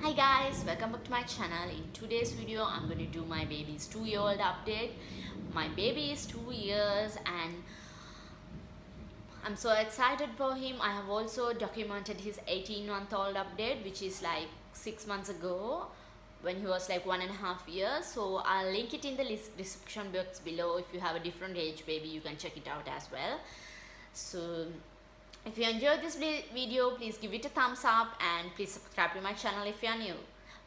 Hi guys, welcome back to my channel. In today's video I'm going to do my baby's 2-year-old update. My baby is 2 years and I'm so excited for him. I have also documented his 18-month-old update, which is like 6 months ago when he was like 1.5 years. So I'll link it in the description box below. If you have a different age baby, you can check it out as well. So if you enjoyed this video, please give it a thumbs up and please subscribe to my channel if you are new.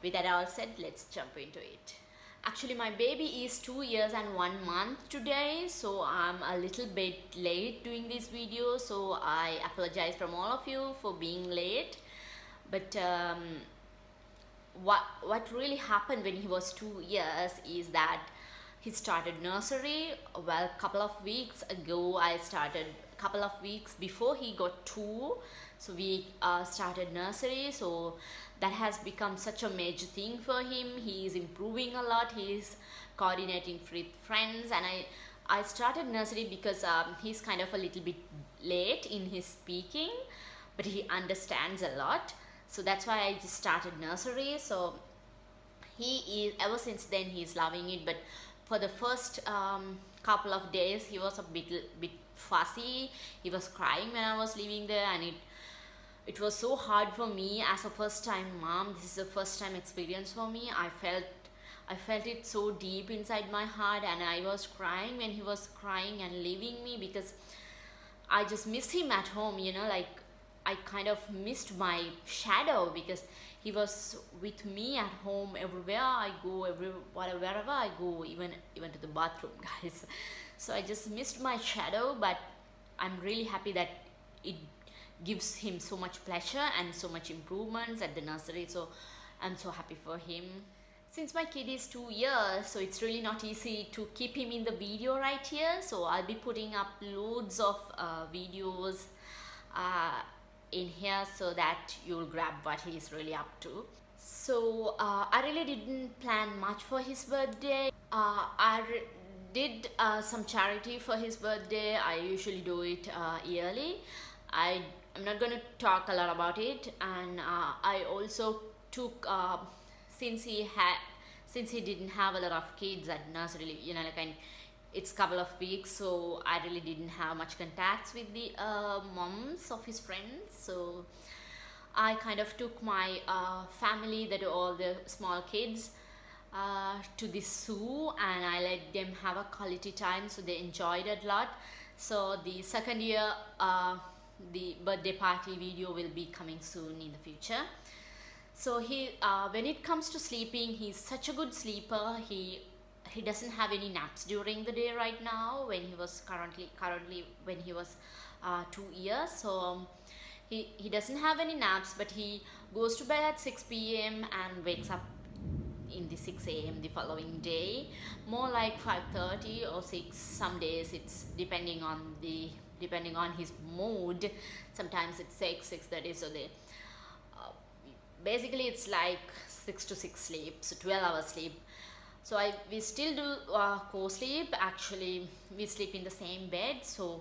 With that all said, let's jump into it. Actually, my baby is 2 years and 1 month today, so I'm a little bit late doing this video, so I apologize from all of you for being late. But what really happened when he was 2 years is that he started nursery. Well, couple of weeks ago I started, couple of weeks before he got 2, so we started nursery. So that has become such a major thing for him. He is improving a lot, he is coordinating with friends, and I started nursery because he's kind of a little bit late in his speaking, but he understands a lot, so that's why I just started nursery. So he is, ever since then he's loving it. But for the first couple of days he was a bit fussy. He was crying when I was leaving there, and it was so hard for me as a first time mom. This is a first time experience for me. I felt it so deep inside my heart, and I was crying when he was crying and leaving me, because I just miss him at home, you know, like I kind of missed my shadow, because he was with me at home everywhere I go, wherever I go, even to the bathroom, guys. So I just missed my shadow, but I'm really happy that it gives him so much pleasure and so much improvements at the nursery. So I'm so happy for him. Since my kid is 2 years, so it's really not easy to keep him in the video right here. So I'll be putting up loads of videos in here so that you'll grab what he's really up to. So I really didn't plan much for his birthday. I did some charity for his birthday. I usually do it yearly. I'm not going to talk a lot about it, and I also took since he didn't have a lot of kids at nursery, you know, like it's a couple of weeks, so I really didn't have much contacts with the moms of his friends. So I kind of took my family, that are all the small kids, to the zoo, and I let them have a quality time, so they enjoyed it a lot. So the second year the birthday party video will be coming soon in the future. So he when it comes to sleeping, he's such a good sleeper. He doesn't have any naps during the day right now, when he was currently when he was 2 years. So he doesn't have any naps, but he goes to bed at 6 p.m. and wakes up in the 6 a.m. the following day, more like 5:30 or 6. Some days it's depending on his mood. Sometimes it's 6:30. So they basically it's like 6 to 6 sleep, so 12 hours sleep. So we still do co-sleep. Actually, we sleep in the same bed. So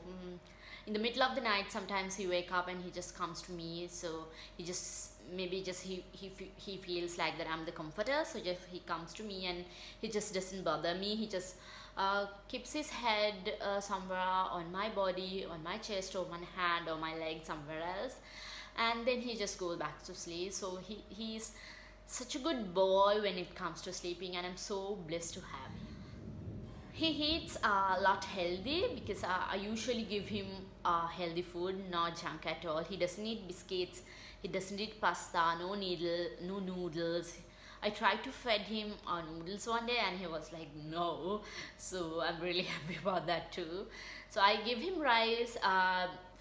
in the middle of the night, sometimes he wake up and he just comes to me. So he just he feels like that I'm the comforter. So just he comes to me and he just doesn't bother me. He just keeps his head somewhere on my body, on my chest, or one hand, or my leg, somewhere else, and then he just goes back to sleep. So he's such a good boy when it comes to sleeping, and I'm so blessed to have him. He eats a lot healthy, because I usually give him healthy food, not junk at all. He doesn't eat biscuits, he doesn't eat pasta, no noodles. I tried to feed him noodles one day and he was like no, so I'm really happy about that too. So I give him rice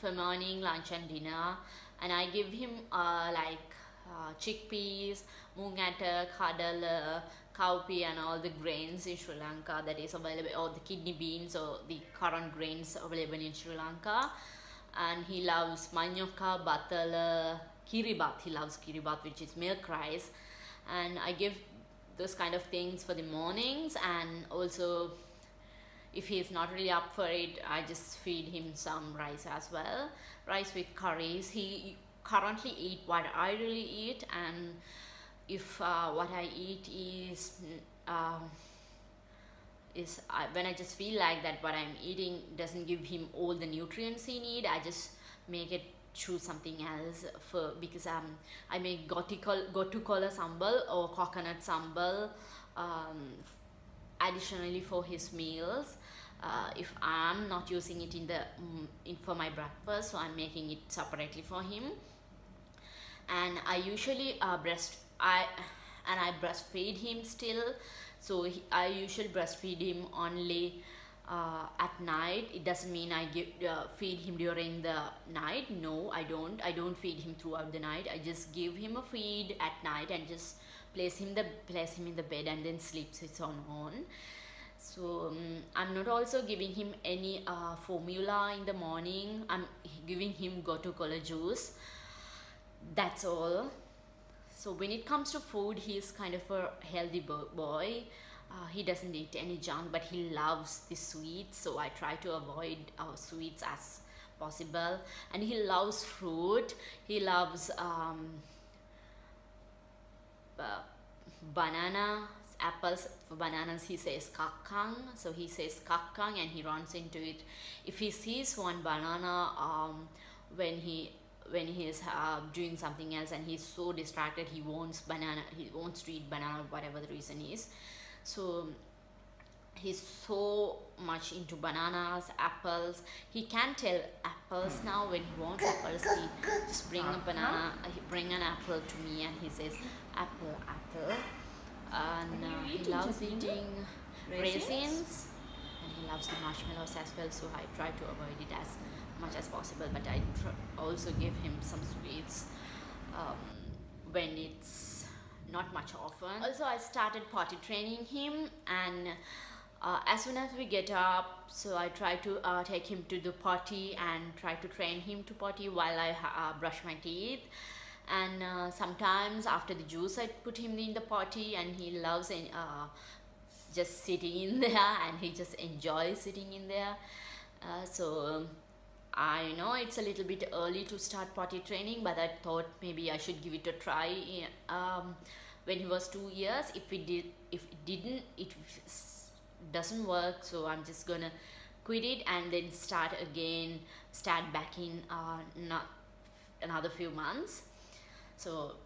for morning, lunch and dinner, and I give him chickpeas, moong atta, kadala, cowpea, and all the grains in Sri Lanka that is available, or the kidney beans, or the current grains available in Sri Lanka. And he loves manioka, batala, kiribat. He loves kiribat, which is milk rice, and I give those kind of things for the mornings. And also, if he's not really up for it, I just feed him some rice as well, rice with curries. He currently eat what I really eat, and if what I eat when I just feel like that what I'm eating doesn't give him all the nutrients he need, I just make it choose something else because I make gotu kola sambal or coconut sambal additionally for his meals. If I'm not using it for my breakfast, so I'm making it separately for him. And I usually breastfeed him still, so I usually breastfeed him only at night. It doesn't mean I feed him during the night. No, I don't feed him throughout the night. I just give him a feed at night and just place him in the bed and then sleeps it on. So I'm not also giving him any formula in the morning. I'm giving him gotu kola juice. That's all. So when it comes to food, he's kind of a healthy boy. He doesn't eat any junk, but he loves the sweets, so I try to avoid sweets as possible. And he loves fruit. He loves banana, apples. For bananas he says kakang, so he says kakang and he runs into it. If he sees one banana when he is doing something else and he's so distracted, he wants to eat banana, whatever the reason is. So he's so much into bananas, apples. He can tell apples now. When he wants apples, he just bring an apple to me and he says apple. And he loves eating raisins and he loves the marshmallows as well, so I try to avoid it as much as possible, but I also give him some sweets when it's not much often. Also, I started potty training him, and as soon as we get up, so I try to take him to the potty and try to train him to potty while I brush my teeth. And sometimes after the juice I put him in the potty and he loves just sitting in there, and he just enjoys sitting in there. So I know it's a little bit early to start potty training, but I thought maybe I should give it a try when he was 2 years. If it doesn't work, so I'm just gonna quit it and then start back in another few months. So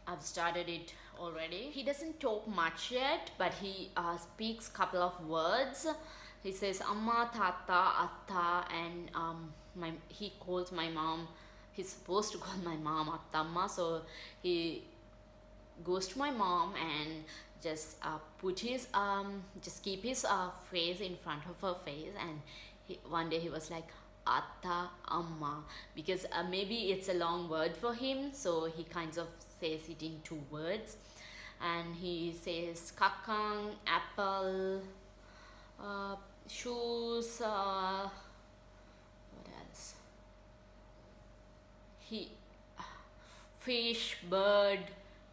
I've started it already. He doesn't talk much yet, but he speaks couple of words. He says amma, tata, atta, and he calls my mom. He's supposed to call my mom attamma, so he goes to my mom and just just keep his face in front of her face, and one day he was like atta amma, because maybe it's a long word for him, so he kind of says it in 2 words. And he says kakang, apple, shoes, what else, fish, bird,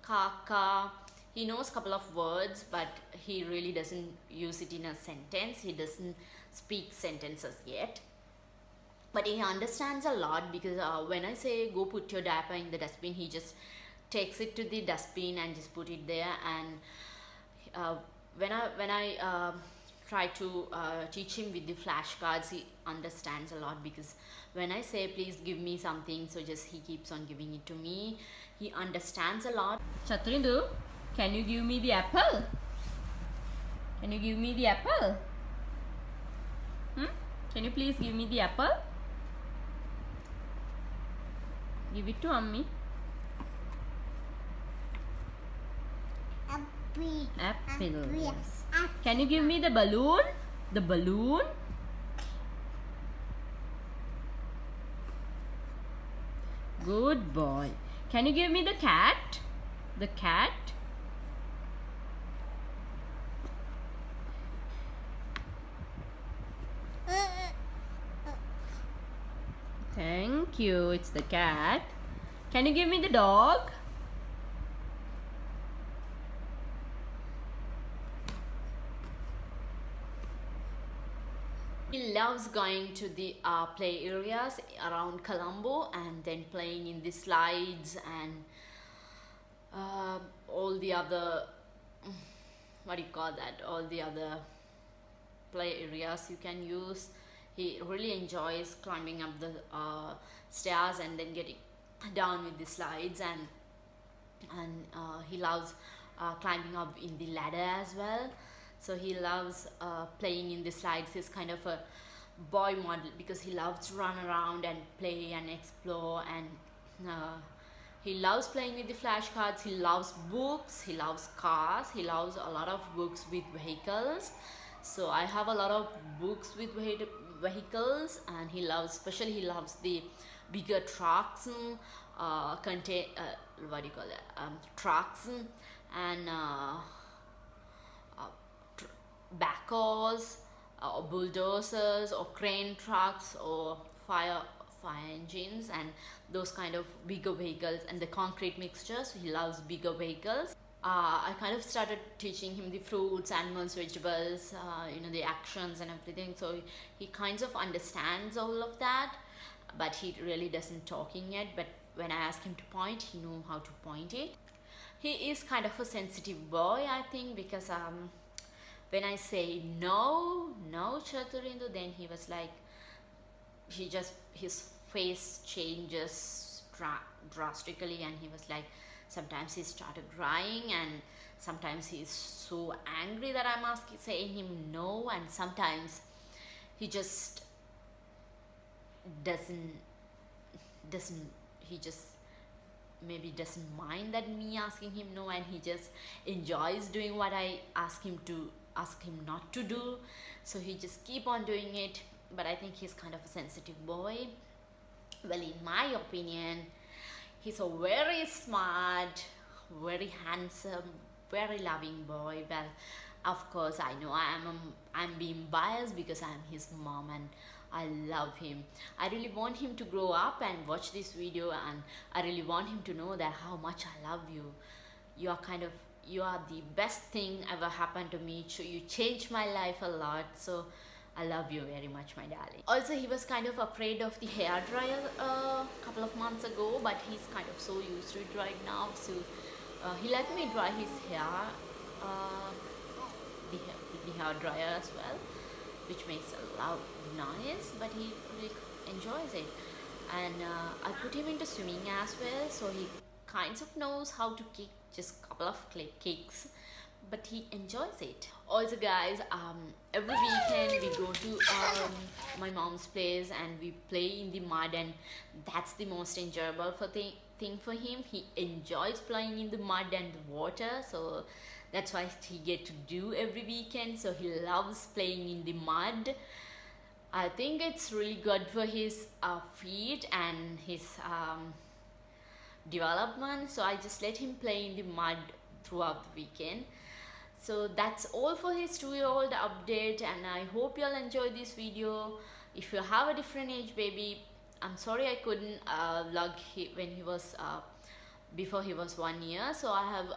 kaka. He knows a couple of words, but he really doesn't use it in a sentence. He doesn't speak sentences yet, but he understands a lot, because when I say go put your diaper in the dustbin, he just takes it to the dustbin and just put it there. And when I try to teach him with the flashcards, he understands a lot, because when I say please give me something, so just he keeps on giving it to me. He understands a lot. Chathurindu, can you give me the apple? Can you give me the apple? Can you please give me the apple? Give it to Ammi. Apple. Yes. Can you give me the balloon? The balloon. Good boy. Can you give me the cat? The cat. Thank you. It's the cat. Can you give me the dog? He loves going to the play areas around Colombo and then playing in the slides and all all the other, what do you call that, all the other play areas you can use. He really enjoys climbing up the stairs and then getting down with the slides, and he loves climbing up in the ladder as well. So he loves playing in the slides. He's kind of a boy model because he loves to run around and play and explore, and he loves playing with the flashcards. He loves books, he loves cars, he loves a lot of books with vehicles. So I have a lot of books with vehicles, and he loves, especially he loves the bigger trucks, what do you call that, trucks and backhoes or bulldozers or crane trucks or fire engines and those kind of bigger vehicles, and the concrete mixtures. He loves bigger vehicles. I kind of started teaching him the fruits, animals, vegetables, the actions and everything, so he kind of understands all of that, but he really doesn't talking yet. But when I ask him to point, he knows how to point it. He is kind of a sensitive boy, I think, because when I say no Chathurindu, then he was like, his face changes drastically, and he was like, sometimes he started crying, and sometimes he's so angry that I'm saying him no, and sometimes he just maybe doesn't mind that me asking him no, and he just enjoys doing what I ask him not to do. So he just keep on doing it. But I think he's kind of a sensitive boy. Well, in my opinion, he's a very smart, very handsome, very loving boy. Well, of course, I know I'm being biased because I'm his mom and I love him. I really want him to grow up and watch this video, and I really want him to know that how much I love you. You are the best thing ever happened to me. You changed my life a lot. So I love you very much, my darling. Also, he was kind of afraid of the hair dryer a couple of months ago, but he's kind of so used to it right now. So he let me dry his hair, the hair dryer as well, which makes a loud noise, but he really enjoys it. And I put him into swimming as well, so he kind of knows how to kick just a couple of kicks, but he enjoys it. Also guys, every weekend we go to my mom's place and we play in the mud, and that's the most enjoyable thing for him. He enjoys playing in the mud and the water, so that's why he get to do every weekend. So he loves playing in the mud. I think it's really good for his feet and his development, so I just let him play in the mud throughout the weekend. So that's all for his 2-year-old update, and I hope you'll enjoy this video. If you have a different age baby, I'm sorry I couldn't vlog when he was before he was 1 year, so I have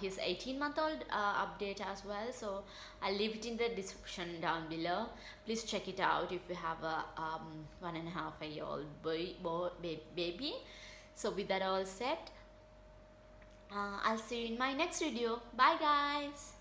his 18-month-old update as well, so I'll leave it in the description down below. Please check it out if you have a 1.5-year-old baby. So with that all said, I'll see you in my next video. Bye guys.